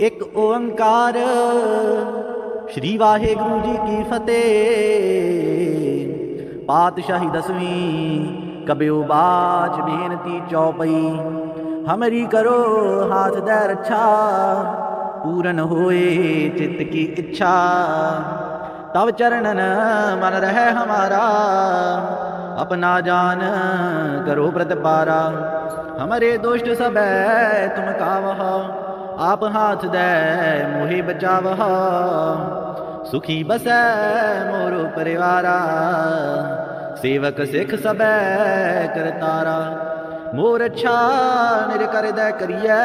एक ओंकार श्री वाहेगुरु जी की फतेह। पातशाही दसवीं कब्यो बाज बेनती चौपई। हमरी करो हाथ दे रक्षा, पूरन होए चित्त की इच्छा। तब चरणन मन रहे हमारा, अपना जान करो प्रतिपारा। हमारे दुष्ट सब तुम कावह, आप हाथ दे मोहि बचावह। सुखी बसै मोरो परिवारा, सेवक सिख सब करतारा। मोर अच्छा निर कर दे करिए,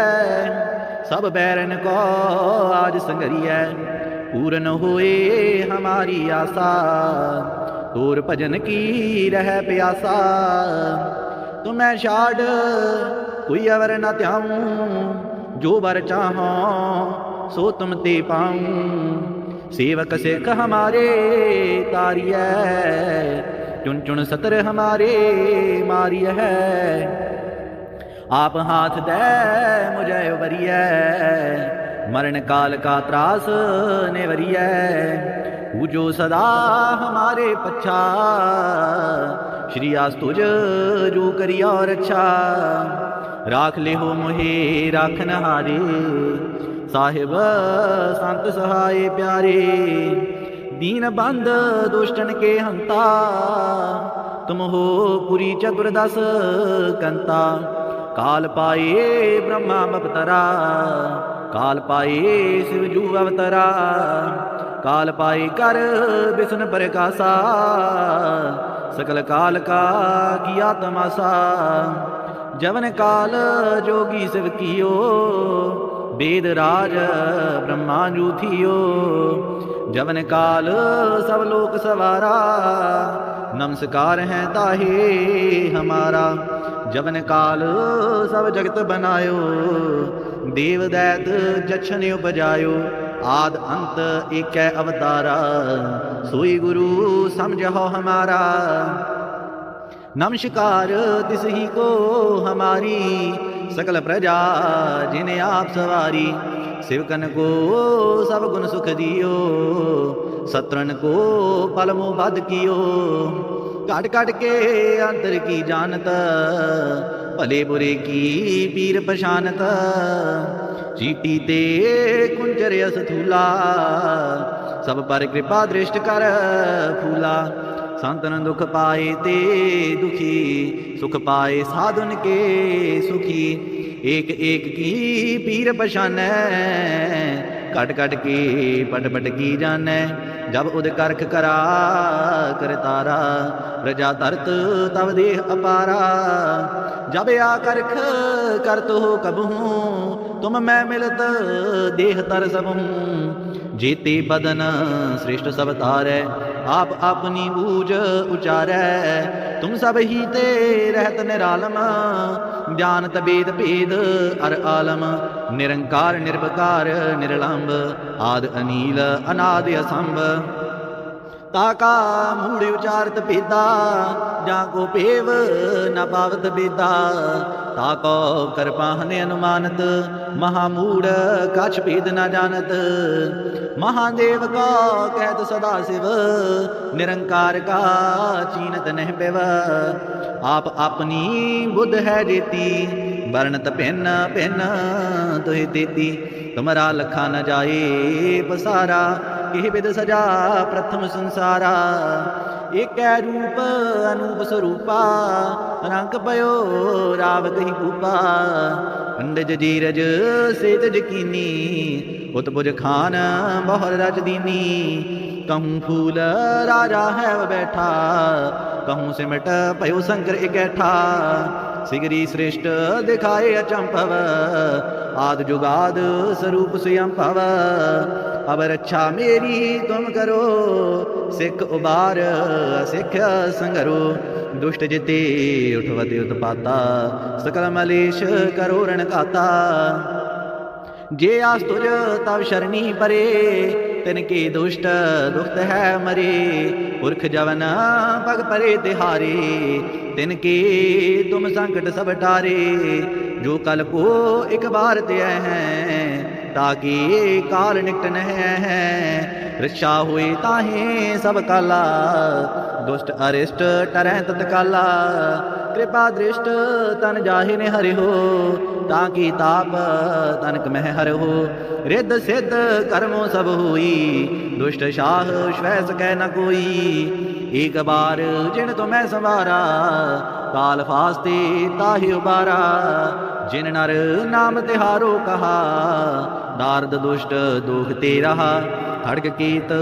सब बैरन को आज संगरिए। पूरन होए हमारी आशा, तोर भजन की रह प्यासा। तुम्हें छाड़ कोई अवर न त्याऊं, जो वर चाहो सो तुम ते पाऊं। सेवक सिख हमारे तारिय, चुन चुन सतर हमारे मारिय है। आप हाथ दे मुझे वरिय, मरण काल का त्रास नेवरिय। पूजो सदा हमारे पच्छा, श्री आस तुझ जो करी और अच्छा। राख ले हो मोहे राखन हारे, साहिब संत सहाय प्यारे। दीन बंद दुष्टन के हंता, तुम हो पुरी चतुर्दश कंता। काल पाए ब्रह्मा अवतरा, काल पाए शिवजू अवतरा। काल पाए कर विष्णु प्रकाशा, सकल काल का किया तमाशा। जवन काल जोगी शिव कियो, वेद राज ब्रह्मा जू थियो। जवन काल सब लोक सवारा, नमस्कार है ताहे हमारा। जवन काल सब जगत बनायो, देव दैत जछन उपजायो। आद अंत एक अवतारा, सोई गुरु समझो हमारा। नमस्कार तिस ही को हमारी, सकल प्रजा जिन्हें आप सवारी। शिवकन को सब गुण सुख दियो, शत्रन को पलमो बद कियो। काट काट के अंतर की जानत, भले बुरे की पीर पशानत। चीटी ते कुंजर यस थूला, सब पर कृपा दृष्ट कर फूला। संतन दुख पाए ते दुखी, सुख पाए साधुन के सुखी। एक एक की पीर पशानै, कट कट के पट पट की जानै। जब उद करख करा करतारा, प्रजा तरत तब देह अपारा। जब आ करख करत हो कबहूँ, तुम मैं मिलत देह तर सबहूँ। जेते बदन श्रेष्ठ सब तारै, आप अपनी बूझ उचारै। तुम सब ही ते रहत निरालम, जानत वेद भेद अर आलम। निरंकार निर्विकार निर्लंब, आद अनील अनाद असंभ। ताका मूढ़ उचारत भेदा, जाको पेव न पावत बेदा। ताको करपाहन अनुमानत, महामूढ़ कछ भेद न जानत। महादेव का कहत सदा शिव, निरंकार का चीनत नह पिव। आप अपनी बुद्ध है जेती, वर्णत भिन्न भिन्न तुहि तेती। तुमरा लखा न जाए पसारा, किह बिद सजा प्रथम संसारा। एक रूप अनूप स्वरूपा, रंग पयो राव कही भूपा। पंडिज जीरज सेज जकीनी, उत्पुज खान बहुर रज दीनी। कहूँ फूल राजा है बैठा, कहूँ सिमट पयो शंकर इकैठा। सिगरी श्रेष्ठ दिखाए अचंभव, आद जुगाद स्वरूप स्वयंभव। अब रक्षा मेरी तुम करो, सिख उबार सिख संगरो। दुष्ट जिते उठवते उत्पाता, सकल मलेश करो रण काता। जे आस तुझ तब शरणी परे, तिनके दुष्ट दुष्ट है मरे। पुरख जवन पग परे तिहारे, तिनके तुम संकट सब टारे। जो कल को एक बार ते हैं ताकि काल निकट न है। रक्षा हुए ताहे सब काला दुष्ट अरिष्ट टरै तत्काला। कृपा दृष्ट तन जाहि ने हरि हो ताकि ताप तनक मह हर हो। रिद्ध सिद्ध कर्मों सब हुई दुष्ट शाह श्वै सकै न कोई। एक बार जिन तो मैं संवारा काल फास्ते ताहि उबारा। जिन नर नाम तिहारो कहा दार्द दुष्ट दुख ते रहा। खड़ग कीत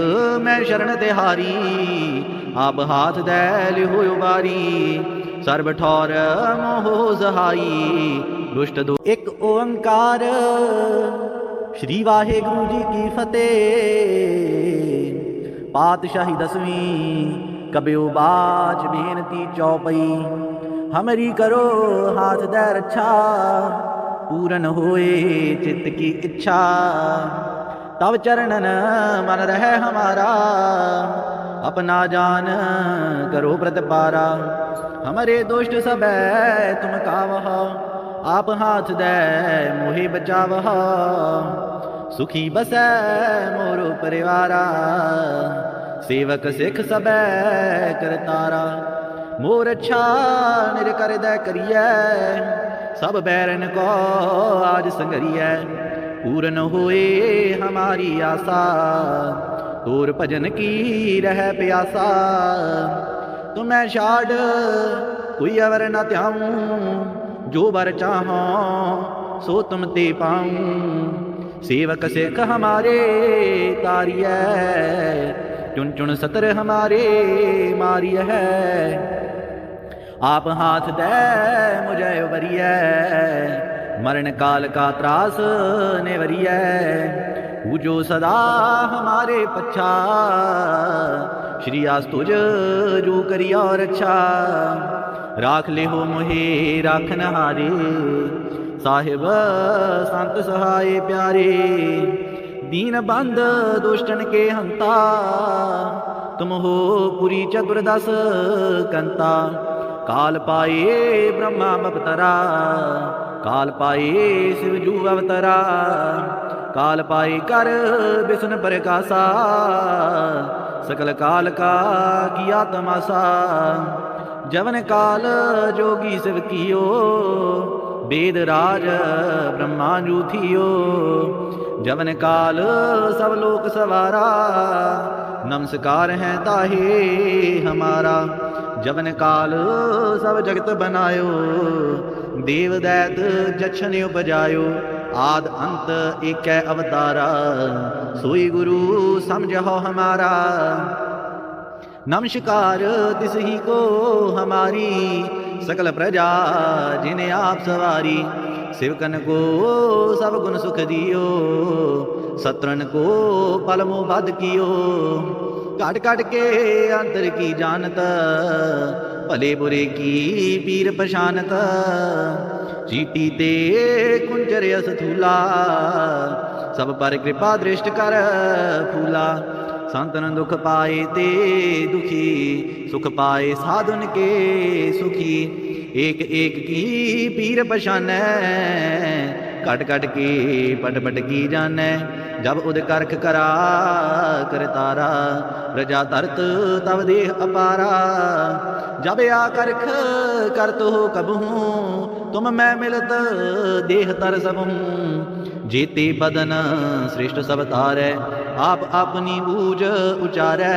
मैं शरण तिहारी आप हाथ दै लिहो उबारी। सर्व ठौर मोह सहाई दुष्ट दो। एक ओंकार श्री वाहेगुरु जी की फतेह। पातशाही 10वीं कबियो बाज बेनती चौपई। हमरी करो हाथ दै रक्षा पूरन होए चित्त की इच्छा। तब चरणन मन रहे हमारा अपना जान करो प्रतिपारा। हमारे दुष्ट सब तुम कावह आप हाथ दे मोहे बचावह। सुखी बसै मोरो परिवारा सेवक सिख सब करतारा। मोर अच्छा निर कर दे करिए सब बैरन को आज संगरिए। पूरन होए हमारी आशा तोर भजन की रह प्यासा। तो मैं छाड़ कोई अवर न त्याऊं जो बर चाहो सो तुम ते पाऊं। सेवक सिख हमारे तारिय चुन चुन सतर हमारे मारिय है। आप हाथ दे मुझे उबरिय मरण काल का त्रास नेवरिय। पूजो सदा हमारे पच्छा श्री आस तुझ जो करी और अच्छा। राख ले हो मोहे राखन हारे साहिब संत सहाय प्यारे। दीन बंद दुष्टन के हंता तुम हो पुरी चतुर्दश कंता। काल पाए ब्रह्मा अवतरा काल पाए शिवजू अवतरा। काल पाए कर विष्णु प्रकाशा सकल काल का किया तमाशा। जवन काल जोगी शिव कियो वेद राज ब्रह्मा जू थियो। जवन काल सब लोक सवारा नमस्कार है ताहे हमारा। जवन काल सब जगत बनायो देव दैत जछन उपजायो। आद अंत एक अवतारा सोई गुरु समझो हमारा। नमस्कार तिस ही को हमारी सकल प्रजा जिन्हें आप सवारी। शिवकन को सब गुण सुख दियो शत्रन को पलमो बद कियो। काट काट के अंतर की जानत भले बुरे की पीर पशानत। चीटी ते कुंजर यस थूला सब पर कृपा दृष्ट कर फूला। संतन दुख पाए ते दुखी सुख पाए साधुन के सुखी। एक एक की पीर पशानै कट कट के पट पट की जानै। जब उद करख करा कर तारा प्रजा तरत तब देह अपारा। जब आ करख कर तो कबहूँ तुम मैं मिलत देह तर सबहूँ। जेते बदन श्रेष्ठ सब तारै आप अपनी बूझ उचारै।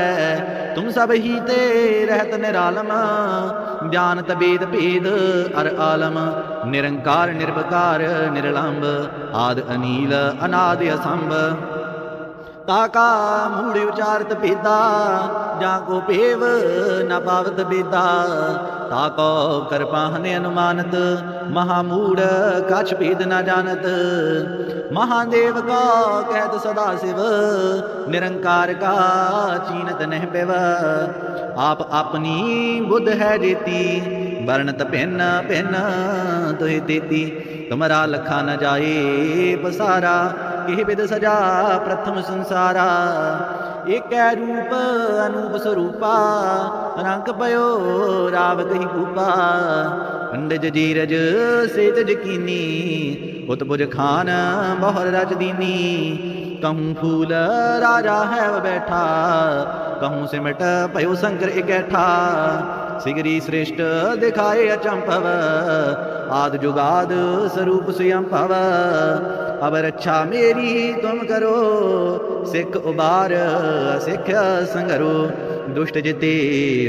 तुम सब ही ते रहत निरालम जानत वेद भेद अर आलम। निरंकार निर्विकार निर्लंब आद अनील अनाद असंभ। ताका मूढ़ उचारत भेदा जाको पेव न पावत बेदा। ताको कर पाहने अनुमानत महामूढ़ कछ भेद न जानत। महादेव का कहत सदा शिव निरंकार का चीनत नह पेव। आप अपनी बुद्ध है जेती वर्णत भिन्न भिन्न तुहि देती। तुमरा लखा न जाए पसारा किह विद सजा प्रथम संसारा। एक रूप अनूप स्वरूपा रंग पयो राव कही भूपा। अंडज जीरज सेज कीनी, उत्पुज खान बहुर रच दीनी। कहूँ फूल राजा है वह बैठा, कहूँ सिमट पयो शंकर इकैठा। सिगरी श्रेष्ठ दिखाए अचंभव, आद जुगाद स्वरूप स्वयंभव। अब रक्षा मेरी तुम करो, सिख उबार सिख संगरो। दुष्ट जिते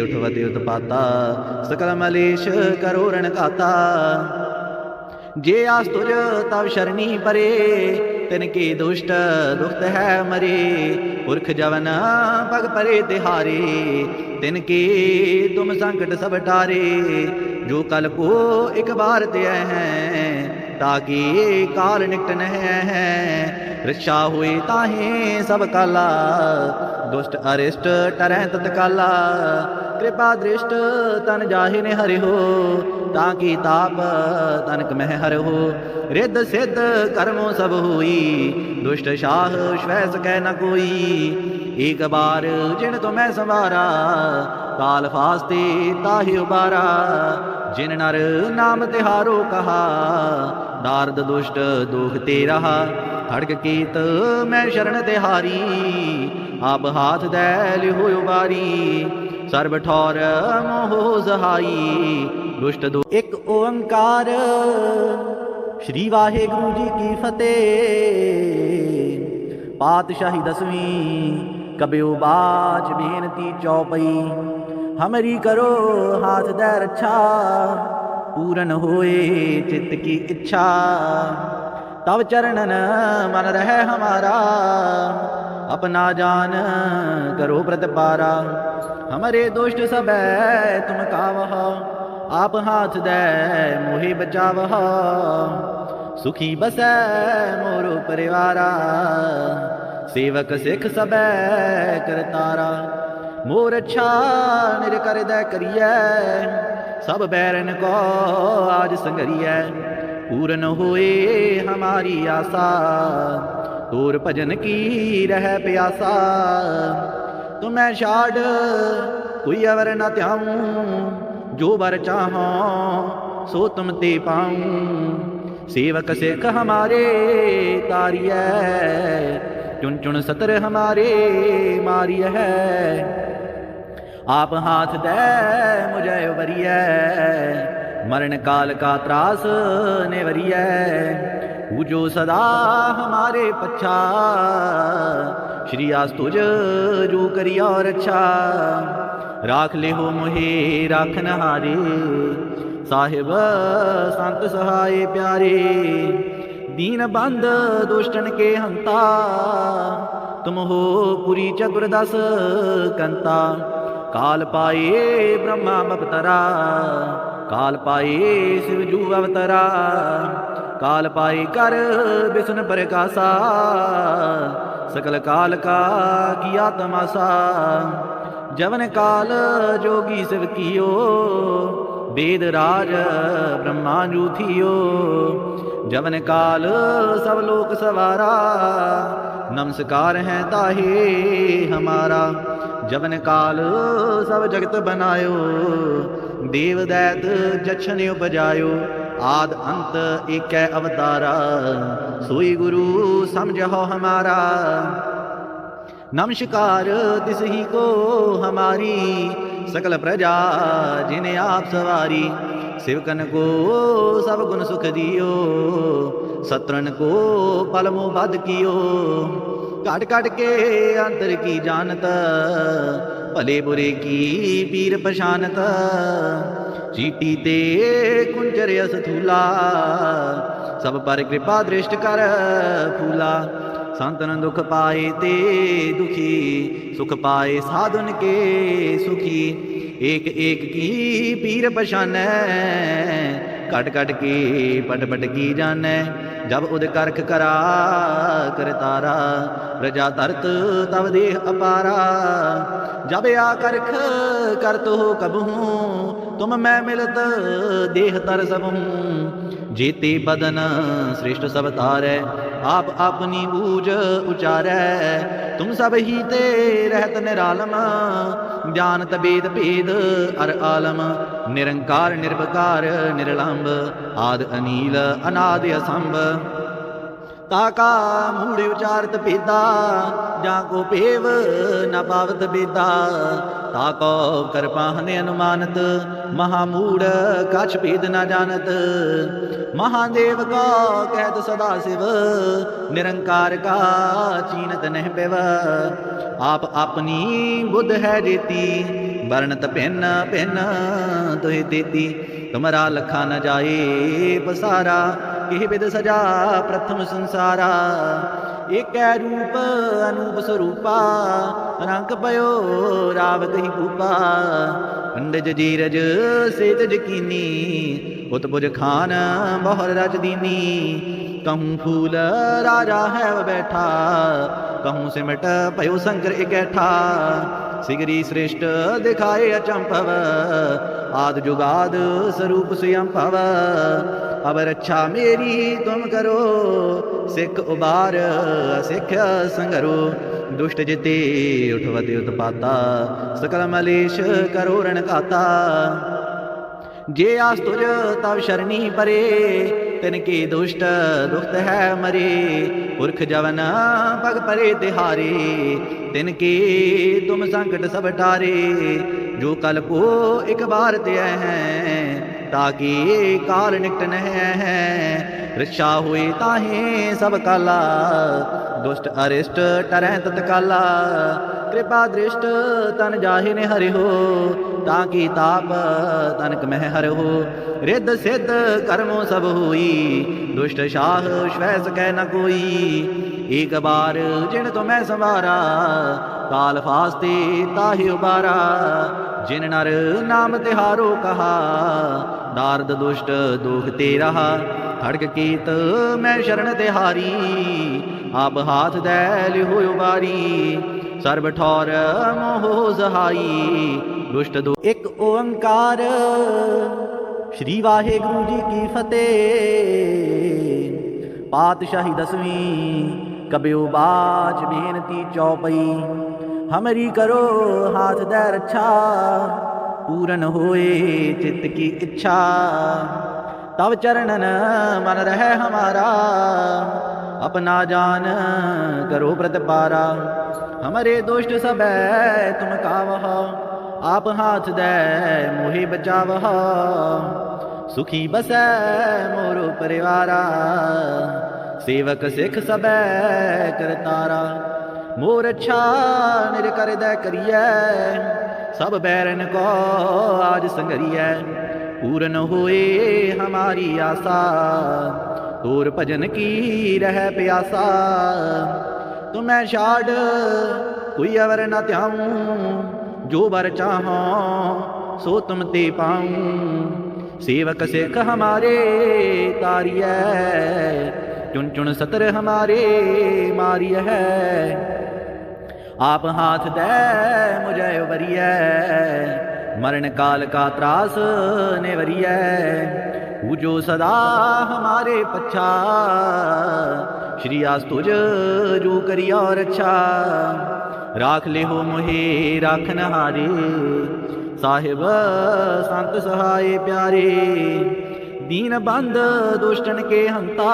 उठवते उत्पाता, सकल मलेश करो रण घाता। जे आस तुझ तब शरणी परे, तिनके दुष्ट दुखत है मरे। पुरख जवन पग परे तिहारे, तिनके तुम संकट सब टारे। जो कल को एक बार ते हैं, ताकि काल निकट न है। रक्षा हुई ताहे सब काला, दुष्ट अरिष्ट टरह तत्काला। कृपा दृष्ट तन जाहि ने हरि हो, ताकि ताप तनक मह हर हो। रिद्ध सिद्ध कर्मों सब हुई, दुष्ट शाह श्वै सकै न कोई। एक बार जिन तुम्हें संवारा, काल फास्ते ताहि उबारा। जिन नर नाम तिहारो कहा, दार्द दुष्ट दुख ते रहा। खड़ग कीत मैं शरण तिहारी, आप हाथ दै लिहो उबारी। सर्व ठौर मोह सहाई, दुष्ट दो एक ओंकार। श्री वाहेगुरु जी की फतेह। पातशाही 10वीं कबियो बाज बेनती चौपई। हमरी करो हाथ दे रक्षा, पूरन होए चित्त की इच्छा। तब चरणन मन रहे हमारा, अपना जान करो प्रतिपारा। हमारे दुष्ट सब तुम कावह, आप हाथ दे मोहे बचावह। सुखी बसै मोरो परिवारा, सेवक सिख सब करतारा। मोर अच्छा निर कर दे करिए, सब बैरन को आज संगरिए। पूरन होए हमारी आशा, तोर भजन की रह प्यासा। तुम्हें छाड़ कोई अवर न त्याऊं, जो बर चाहो सो तुम ते पाऊं। सेवक सिख हमारे तारिय, चुन चुन सतर हमारे मारिय है। आप हाथ दे मुझे उबरिय, मरण काल का त्रास नेवरिय। पूजो सदा हमारे पच्छा, श्री आस तुझ जो करिया और अच्छा। राख ले हो मोहे राखन हारे, साहिब संत सहाय प्यारे। दीन बंद दुष्टन के हंता, तुम हो पुरी चतुर्दश कंता। काल पाए ब्रह्मा अवतरा, काल पाए शिव जू अवतरा। काल पाए कर विष्णु प्रकाशा, सकल काल का किया तमाशा। जवन काल जोगी शिव कियो, वेद राज ब्रह्मा जू थियो। जवन काल सब लोक सवारा, नमस्कार है ताहे हमारा। जवन काल सब जगत बनायो, देव दैत जछन उपजायो। आद अंत एक अवतारा, सोई गुरु समझो हमारा। नमस्कार तिस ही को हमारी, सकल प्रजा जिन्हें आप सवारी। सेवकन को सब गुण सुख दियो, शत्रन को पलमो बद कियो। काट काट के अंतर की जानत, भले बुरे की पीर पशानत। चीटी ते कुंजर यस थूला, सब पर कृपा दृष्ट कर फूला। संतन दुख पाए ते दुखी, सुख पाए साधुन के सुखी। एक एक की पीर पशानै, कट कट के पट पट की जानै। जब उद करख करा कर तारा, प्रजा तरत तब देह अपारा। जब आ करख करत हो कबहूँ, तुम मैं मिलत देह तर सबहूँ। जेते बदन श्रेष्ठ सब तारै, आप अपनी बूझ उचारै। तुम सब ही ते रहत निरालम, जानत वेद भेद अर आलम। निरंकार निर्विकार निरलंब, आद अनील अनादि असंभ। ताका मूढ़ उचारत भेदा, जाको पेव न पावत बेदा। ताको कृपाहन अनुमानत, महामूढ़ कछ भेद न जानत। महादेव का कहत सदा शिव, निरंकार का चीनत नह पिव। आप अपनी बुद्ध है जेती, वर्णत भिन्न भिन्न तुहि तेती। तुमरा लखा न जाए पसारा, किह विद सजा प्रथम संसारा। एक रूप अनूप स्वरूपा, रंग पयो राव कही भूपा। पंडिज जीरज सेत जकीनी, उत्पुज खान बहुर रच दीनी। कहूँ फूल राजा है बैठा, कहूँ सिमट पयो शंकर इकैठा। सिगरी श्रेष्ठ दिखाए अचंभव, आद जुगाद स्वरूप स्वयं भव। अब रक्षा मेरी तुम करो, सिख उबार सिख संगरो। दुष्ट जिते उठवते उत्पाता, सकल मलेश करो रण घाता। जे आस तुझ तब शरणी परे, तिनके दुष्ट दुखत है मरे। पुरख जवन पग परे तिहारे, तिनके तुम संकट सब टारे। जो कल को एक बार त्याय हैं, ताकि काल निकट न है। रक्षा हुई ताहे सब काला, दुष्ट अरिष्ट टरै तत्काला। कृपा दृष्ट तन जाहि ने हरि हो, ताकि ताप तनक मह हर हो। रिद्ध सिद्ध कर्मों सब हुई, दुष्ट शाह स्वै सकै न कोई। एक बार जिन तुम्हें संवारा, काल फास्ते ताहि उबारा। जिन नर नाम तिहारो कहा, दार्द दुष्ट दुख ते रहा। खड़ग कीत मैं शरण तिहारी, आप हाथ दै लिहो उबारी। सर्व ठौर मोह सहाई, दुष्ट दो। एक ओंकार श्री वाहेगुरु जी की फतेह। पातशाही 10वीं कबियो बाज बेनती चौपई। हमरी करो हाथ दै रक्षा, पूरन होए चित्त की इच्छा। तब चरणन मन रहे हमारा, अपना जान करो प्रतिपारा। हमारे दुष्ट सब तुम कावह, आप हाथ दे मोहि बचावह। सुखी बसै मोरो परिवारा, सेवक सिख सब करतारा। मोर अच्छा निज कर दै करिए, सब बैरन को आज संगरिए। पूरन होए हमारी आशा, तोर भजन की रह प्यासा। तुम्हें छाड़ कोई अवर न त्याऊं, जो वर चाहो सो तुम ते पाऊं। सेवक सिख हमारे तारिय, चुन चुन सतर हमारे मारिय है। आप हाथ दे मुझे उबरिय, मरण काल का त्रास नेवरिय। पूजो सदा हमारे पच्छा, श्री आस तुझ जो करिया और अच्छा। राख ले हो मोहे राखन हारे, साहिब संत सहाय प्यारे। दीन बंद दुष्टन के हंता,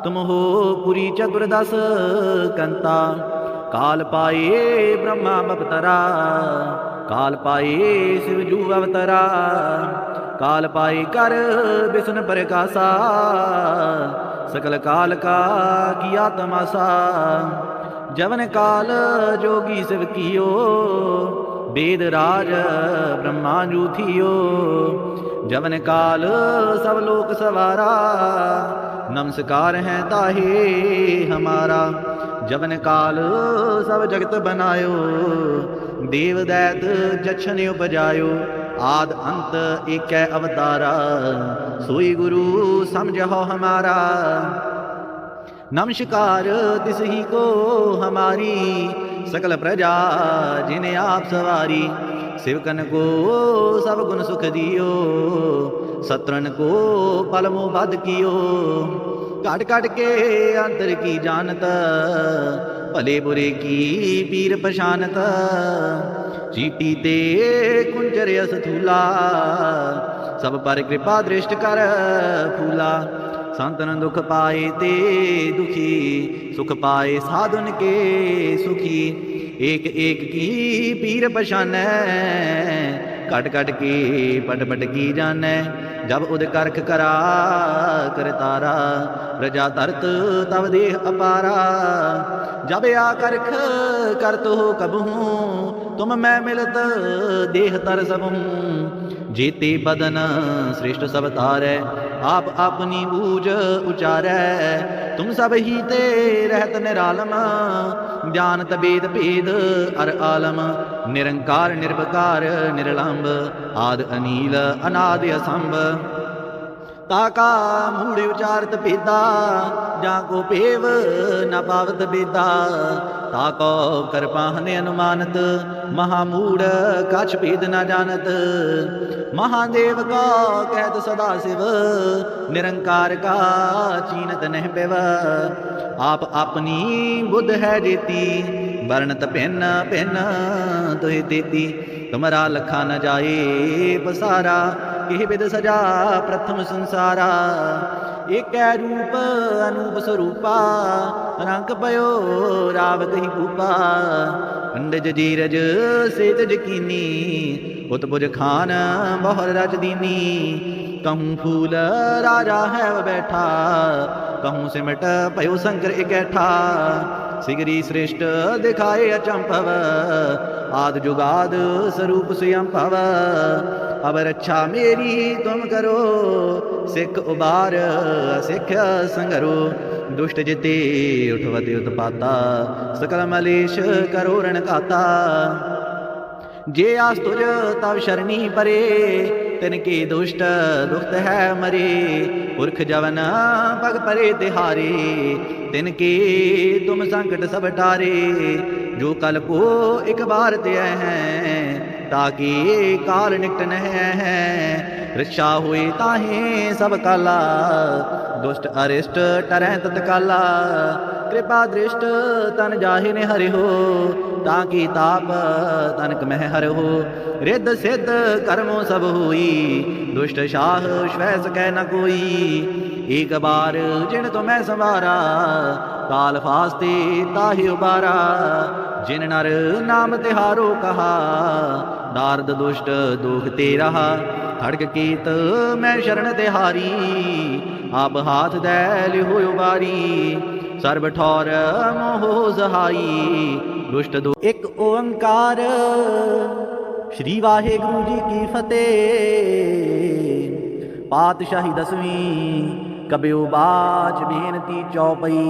तुम हो पुरी चतुर्दश कंता। काल पाए ब्रह्मा अवतरा, काल पाए शिवजू अवतरा। काल पाए कर विष्णु प्रकाशा, सकल काल का किया तमाशा। जवन काल जोगी शिव कियो, वेद राज ब्रह्मा जू थियो। जवन काल सब लोक सवारा, नमस्कार है ताहे हमारा। जवन काल सब जगत बनायो, देव दैत जछन उपजायो। आद अंत एक अवतारा, सोई गुरु समझो हमारा। नमस्कार तिस ही को हमारी, सकल प्रजा जिन्हें आप सवारी। सेवकन को सब गुण सुख दियो, शत्रुन को पलमो बध कियो। काट काट के अंतर की जानत, भले बुरे की पीर पशानत। चीटी ते कुंजर यस थूला, सब पर कृपा दृष्ट कर फूला। संतन दुख पाए ते दुखी, सुख पाए साधुन के सुखी। एक एक की पीर पशानै, कट कट के पट पट की जानै। जब उद करख करा कर तारा, प्रजा तरत तब देह अपारा। जब आ करख करत हो कबहूँ, तुम मैं मिलत देह तर सबहूँ। जेते बदन श्रेष्ठ सब तारै, आप अपनी बूझ उचारै। तुम सब ही ते रहत निरालम, जानत वेद भेद अर आलम। निरंकार निर्विकार निर्लंब, आद अनील अनाद असंभ। ताका मूढ़ उचारत भेदा, जाको पेव न पावत बेदा। ताको करपाहन अनुमानत, महामूढ़ कछ भेद न जानत। महादेव का कहत सदा शिव, निरंकार का चीनत नह पिव। आप अपनी बुद्ध है जेती, वर्णत भिन्न भिन्न तुहि देती। तुमरा लखा न जाए पसारा, केह विद सजा प्रथम संसारा। एक रूप अनूप स्वरूपा, रंग पयो राव कही भूपा। पंडिज जीरज सेज जकीनी, उत्पुज खान बहुर रज दीनी। कहूँ फूल राजा है बैठा, कहूँ सिमट पयो शंकर इकैठा। सिगरी श्रेष्ठ दिखाए अचंभव, आद जुगाद स्वरूप स्वयं भव। अब रक्षा मेरी तुम करो, सिख उबार सिख संगरो। दुष्ट जिते उठवते उत्पाता, सकल मलेश करो रण खाता। जे आस तुझ तब शरणी परे, तिनके दुष्ट दुखत है मरे। पुरख जवन पग परे तिहारे, तिनके तुम संकट सब टारे। जो कल को एक बार ते हैं, ताकि काल निकट न है। रक्षा हुई ताहे सब काला, दुष्ट अरिष्ट टरै तत्काला। कृपा दृष्ट तन जाहि ने हरि हो, ताकि ताप तनक मह हर हो। रिद्ध सिद्ध कर्मों सब हुई, दुष्ट शाह स्वै सकै न कोई। एक बार जिन तो मैं संवारा, काल फास्ते ताहि उबारा। जिन नर नाम तिहारो कहा, दार्द दुष्ट दुख ते रहा। खड़ग कीत मैं शरण तिहारी, आप हाथ दै लिहो उबारी। सर्ब ठौर मोह सहाई, दुष्ट दो। एक ओंकार श्री वाहेगुरु जी की फतेह। पातशाही दसवीं कबियो बाच बेनती चौपई।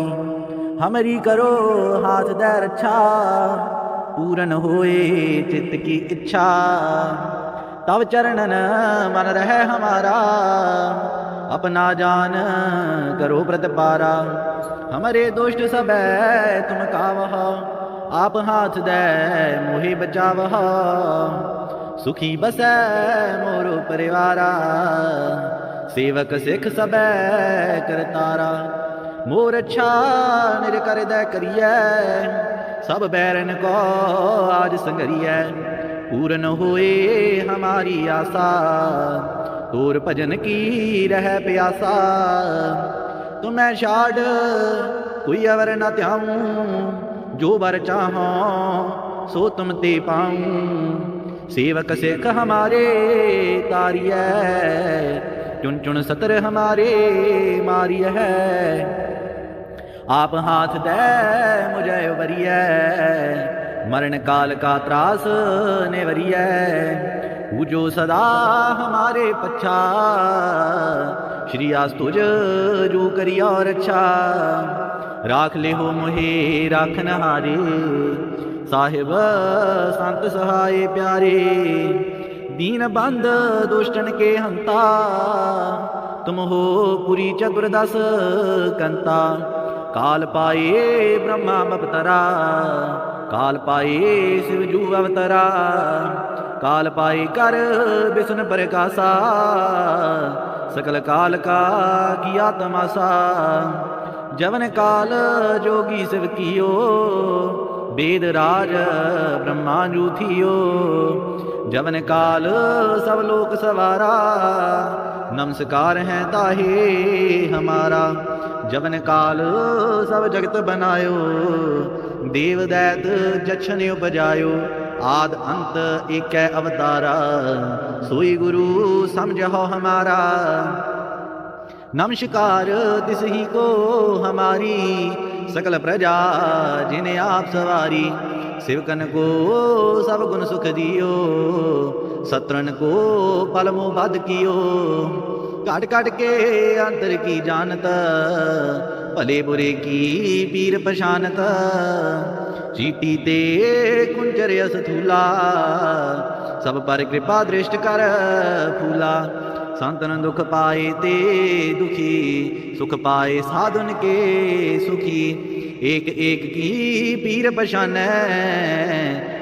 हमरी करो हाथ दै रक्षा, पूरन होए चित्त की इच्छा। तब चरणन मन रहे हमारा, अपना जान करो प्रतिपारा। हमारे दुष्ट सब तुम कावह, आप हाथ दे मोहि बचावह। सुखी बसै मोरो परिवारा, सेवक सिख सब करतारा। मोर अच्छा निर कर दे करिए, सब बैरन को आज संगरिए। पूरन होए हमारी आशा, तोर भजन की रह प्यासा। तुम्हें छाड़ कोई अवर न त्याऊं, जो वर चाहो सो तुम ते पाऊं। सेवक सिख हमारे तारिय, चुन चुन सतर हमारे मारिय है। आप हाथ दे मुझे उबरिय, मरण काल का त्रास नेवरिय। पूजो सदा हमारे पच्छा, श्री आस तुझ जो करी और अच्छा। राख ले हो मोहे राखन हारे, साहिब संत सहाय प्यारे। दीन बंद दुष्टन के हंता, तुम हो पुरी चतुर्दश कंता। काल पाए ब्रह्मा अवतरा, काल पाए शिव जू अवतरा। काल पाई कर बिसन प्रकाशा, सकल काल का किया तमाशा। जवन काल जोगी शिव कियो, वेद राज ब्रह्मा जू थियो। जवन काल सब लोक सवारा, नमस्कार है ताहे हमारा। जवन काल सब जगत बनायो, देव दैत जछन उपजायो। आद अंत एक अवतारा, सोई गुरु समझो हमारा। नमस्कार तिस ही को हमारी, सकल प्रजा जिन्हें आप सवारी। सेवकन को सब गुण सुख दियो, सत्रन को पल मोह बद कियो। काट काट के अंतर की जानत, भले बुरे की पीर पशानत। चीटी ते कुंजर यस थूला, सब पर कृपा दृष्ट कर फूला। संतन दुख पाए ते दुखी, सुख पाए साधुन के सुखी। एक एक की पीर पशानै,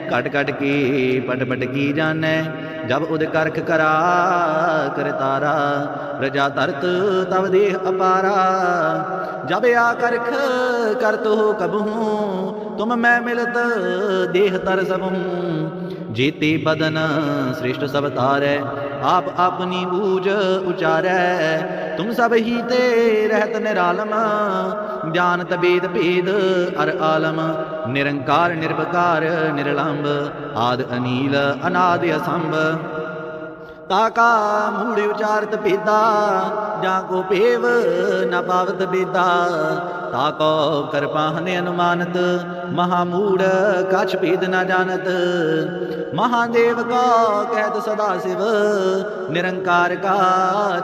कट कट के पट पट की जानै। जब उद करख करा कर तारा, प्रजा तरत तब देह अपारा। जब आ करख कर तो कबहूँ, तुम मैं मिलत देह तर सबहूँ। जेते बदन श्रेष्ठ सब तारै, आप अपनी बूझ उचारै। तुम सब ही ते रहत निरालम, जानत वेद भेद अर आलम। निरंकार निर्विकार निर्लंब, आद अनील अनादि असंभ। ताका मूढ़ उचारत भेदा, जाको पेव न पावत बेदा। ताको कृपाहने अनुमानत, महामूढ़ कछ भेद न जानत। महादेव का कहत सदा शिव, निरंकार का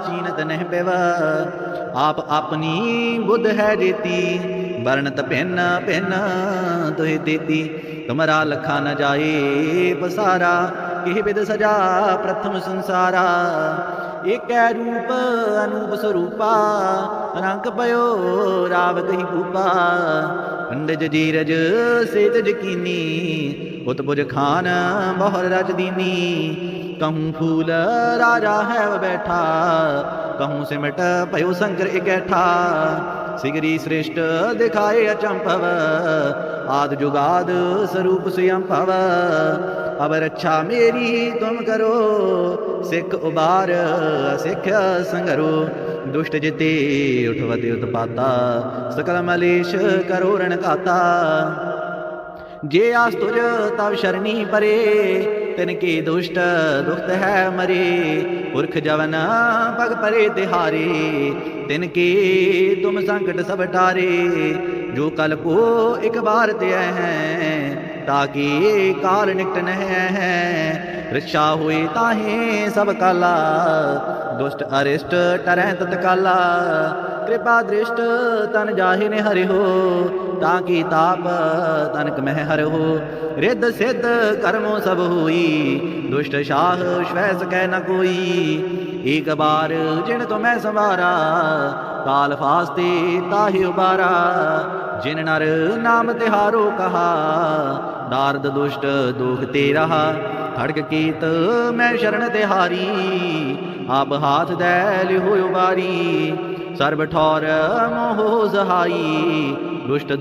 चीनत नह पिव। आप अपनी बुद्ध है जेती, वर्णत भिन्न भिन्न तुहि देती। तुमरा लखा न जाए पसारा, केह विद सजा प्रथम संसारा। एक रूप अनूप स्वरूपा, रंग पयो राव कही भूपा। पंडिज जीरज सेज जकीनी, उत्पुज खान बहुर रज दीनी। कहूँ फूल राजा है बैठा, कहूँ सिमट पयो शंकर इकैठा। सिगरी श्रेष्ठ दिखाए अचंभव, आद जुगाद स्वरूप स्वयं भव। अब रक्षा मेरी तुम करो, सिख उबार सिख संगरो। दुष्ट जिते उठवते उत्पाता, सकल मलेश करो रण खाता। जे आस तुझ तब शरणी परे, तिनके दुष्ट दुखत है मरे। पुरख जवन पग परे तिहारे, तिनके तुम संकट सब टारे। जो कल को एक बार ते हैं, ताकि काल निकट न है। रक्षा हुई ताहे सब काला, दुष्ट अरिष्ट टरै तत्काला। कृपा दृष्ट तन जाहि ने हरि हो, ताकि ताप तनक मह हर हो। रिद्ध सिद्ध कर्मों सब हुई, दुष्ट शाह श्वै सकै न कोई। एक बार जिन तुम्हें संवारा, काल फास्ते ताहि उबारा। जिन नर नाम तिहारो कहा, दार्द दुष्ट दुख ते रहा। खड़ग कीत मैं शरण तिहारी, आप हाथ दै लिहो उबारी। सर्व ठौर मोह सहाई, दुष्ट